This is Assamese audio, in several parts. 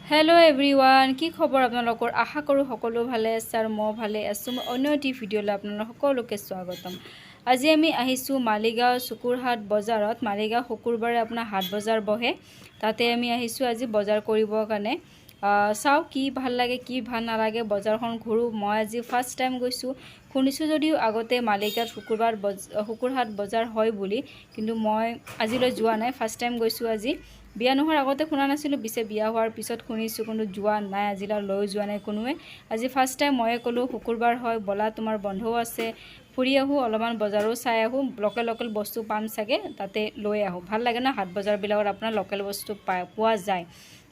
हेलो एवरीवन কি খবৰ আপোনালোকৰ আশা কৰো সকলো ভালে আছে আৰু মই ভালে আছো অন্য এটি ভিডিঅলৈ আপোনালোক সকলোকে স্বাগতম আজি আমি আহিছো মালিগাঁও শুকুৰহাট বজাৰত মালিগাঁও শুকুৰবাৰে আপোনাৰ হাট বজাৰ বহে তাতে আমি আহিছো আজি বজাৰ কৰিবৰ কাৰণে চাও কি ভাল লাগে কি ভাল নালাগে বজাৰখন ঘুৰু মই আজি ফাৰ্স্ট টাইম গৈছো শুনিছো যদিও আগতে মালিগাঁও শুকুৰহাট বজাৰ হয় বুলি কিন্তু মই আজিলৈ যোৱা নাই ফাৰ্স্ট টাইম গৈছো আজি বিয়া নোহোৱাৰ আগতে শুনা নাছিলো বিছে বিয়া হোৱাৰ পিছত শুনিছো কিন্তু যোৱা নাই আজিলৈ লৈ যোৱা নাই কোনোৱে আজি ফাৰ্স্ট টাইম মই কলো শুকুৰবাৰ হয় বলা তোমাৰ বন্ধও আছে ফুৰি আহো অলপমান বজাৰো চাই আহো লোকেল বস্তু পাম সাগে তাতে লৈ আহো ভাল লাগে না হাট বজাৰ বিলাকত আপোনাৰ লোকেল বস্তু পোৱা যায়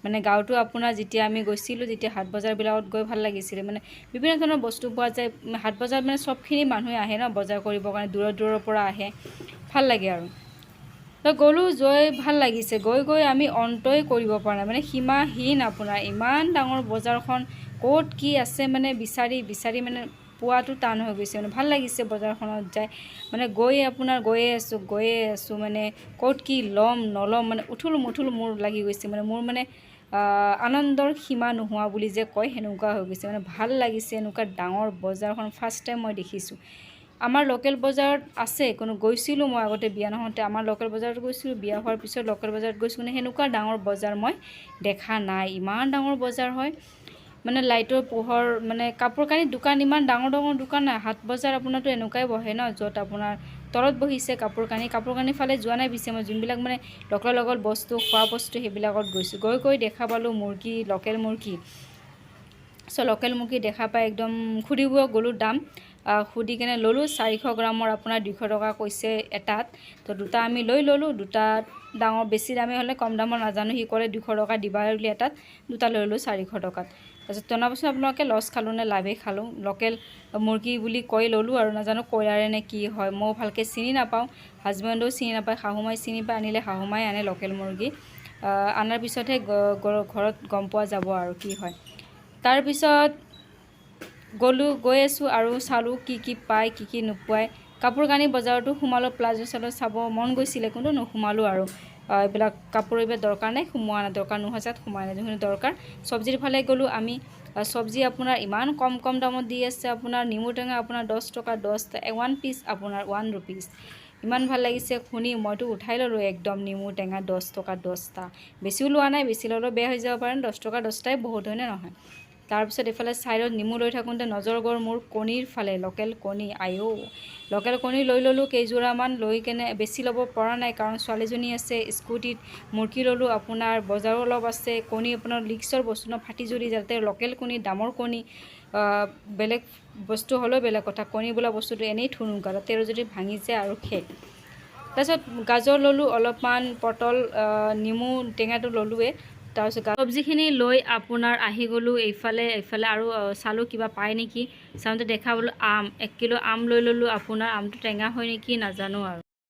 মানে গাঁৱটো আপোনাৰ যেতিয়া আমি গৈছিলো যেতিয়া হাট বজাৰ বিলাকত গৈ ভাল লাগিছিল মানে বিভিন্ন ধৰণৰ বস্তু পোৱা যায় হাট বজাৰ মানে সবখিনি মানুহ আহে না বজাৰ কৰিবৰ কাৰণে দূৰৰ পৰা আহে ভাল লাগে আৰু তো গলু জয় ভাল লাগিছে গৈ আমি অন্তই কৰিব পৰা নাই মানে সীমাহীন আপোনাৰ ইমান ডাঙৰ বজাৰখন কোট কি আছে মানে বিচাৰি মানে পোৱাটো টান হৈ গৈছে মানে ভাল লাগিছে বজাৰখনত যায় মানে গৈয়ে আছো মানে কোট কি লম নলম মানে উঠুল মুঠুল মোৰ লাগি গৈছে মানে মোৰ মানে আনন্দৰ সীমা নোহোৱা বুলি যে কয় হেনুকা হৈ গৈছে মানে ভাল লাগিছে এনেকুৱা ডাঙৰ বজাৰখন ফাৰ্স্ট টাইম মই দেখিছো আমাৰ লোকেল বজাৰত আছে কোনো গৈছিলো মই আগতে বিয়া নহতে আমাৰ লোকেল বজাৰত গৈছিলো বিয়া হোৱাৰ পিছত লোকেল বজাৰত গৈছো মানে হেনুকা ডাঙৰ বজাৰ মই দেখা নাই ইমান ডাঙৰ বজাৰ হয় মানে লাইটৰ পোহৰ মানে কাপোৰ কানি দোকান ইমান ডাঙৰ দোকান নাই হাট বজাৰ আপোনাৰটো এনেকুৱাই বহে ন যত আপোনাৰ তলত বহিছে কাপোৰ কানি ফালে যোৱা নাই বিছে মই যোনবিলাক মানে লোকেল বস্তু খোৱা বস্তু হেবিলাকত গৈছো গৈ দেখা পালো মুৰ্গী লোকেল মুৰ্গী লোকেল মুৰ্গী দেখা পাই একদম খুদিব গলো দাম খুদি কেনে ললো 400 গ্ৰামৰ আপোনাৰ 200 টকা কৈছে এটাত তো দুটা আমি লৈ ললো দুটা ডাঙৰ বেছি দামে হলে কম দামৰ নাজানো হি কৰে 200 টকা দিবা বুলি এটাত দুটা লৈ ললো 400 টকাত তাৰপিছত তনাবছৰ আপোনালোকে লছ খালো নে লাভে খালো লোকেল মুৰ্গী বুলি কৈ ললো আৰু নাজানো কয়লাৰে নে কি হয় মই ভালকে চিনি নাপাও হাজবেণ্ডও চিনি নাপায় শাহুমাই চিনি পায় আনিলে শাহুমাই আনে লোকেল মুৰ্গী আনাৰ পিছতহে ঘৰত গম পোৱা যাব আৰু কি হয় তাৰ পিছত গৈ আছো আৰু চালু কি পায় কি নোপায় কাপোৰ কানি বজাৰটো সোমালো প্লাজো চালো চাব মন গৈছিলে কিন্তু নোসোমালো আৰু এইবিলাক কাপোৰ ইবে দৰকাৰ নাই সোমোৱা না দৰকাৰ নোহোৱাত সোমাই নাই যোনখিনি দৰকাৰ সবজিৰ ফালে গলো আমি সবজি আপোনাৰ ইমান কম দামত দি আছে আপোনাৰ নিমু টেঙা আপোনাৰ 10 টকা 10 ওয়ান পিস আপোনাৰ 1 rupees ইমান ভাল লাগিছে শুনি মইতো উঠাই ললো একদম নিমু টেঙা 10 টকা 10টা বেছিও লোৱা নাই বেছি ললো বেয়া হৈ যাব পাৰে 10 টকা 10টাই বহুত হয়নে নহয় তাৰ পিছত এফালে সাইডত নিমু লৈ থাকুনতে নজৰ গৰ মোৰ কণীৰ ফালে লোকেল কণী আয়ো লোকেল কণী লৈ ললো কেইজোৰা মান লৈ কেনে বেছি লব পৰা নাই কাৰণ ছোৱালীজনী আছে স্কুটিত মুৰ্গী ললো আপোনাৰ বজাৰো অলপ আছে কণী আপোনাৰ লিক্সৰ বস্তু ন ফাটি জুৰি যাতে লোকেল কণী দামৰ কণী বেলেগ বস্তু হলো বেলেগ কথা কণী বোলা বস্তুটো এনেই থুনুকা তেৰ যদি ভাঙি যায় আৰু খেক তাৰপিছত গাজৰ ললো অলপমান পটল নিমু টেঙাটো ললোৱে তাৰপিছত সবজিখিনি লৈ আপোনাৰ আহি গলো এইফালে আৰু চালু কিবা পায় নেকি চাওঁতে দেখা পালো আম 1 কিলো আম লৈ ললো আপোনাৰ আমটো টেঙা হয় নেকি নাজানো আৰু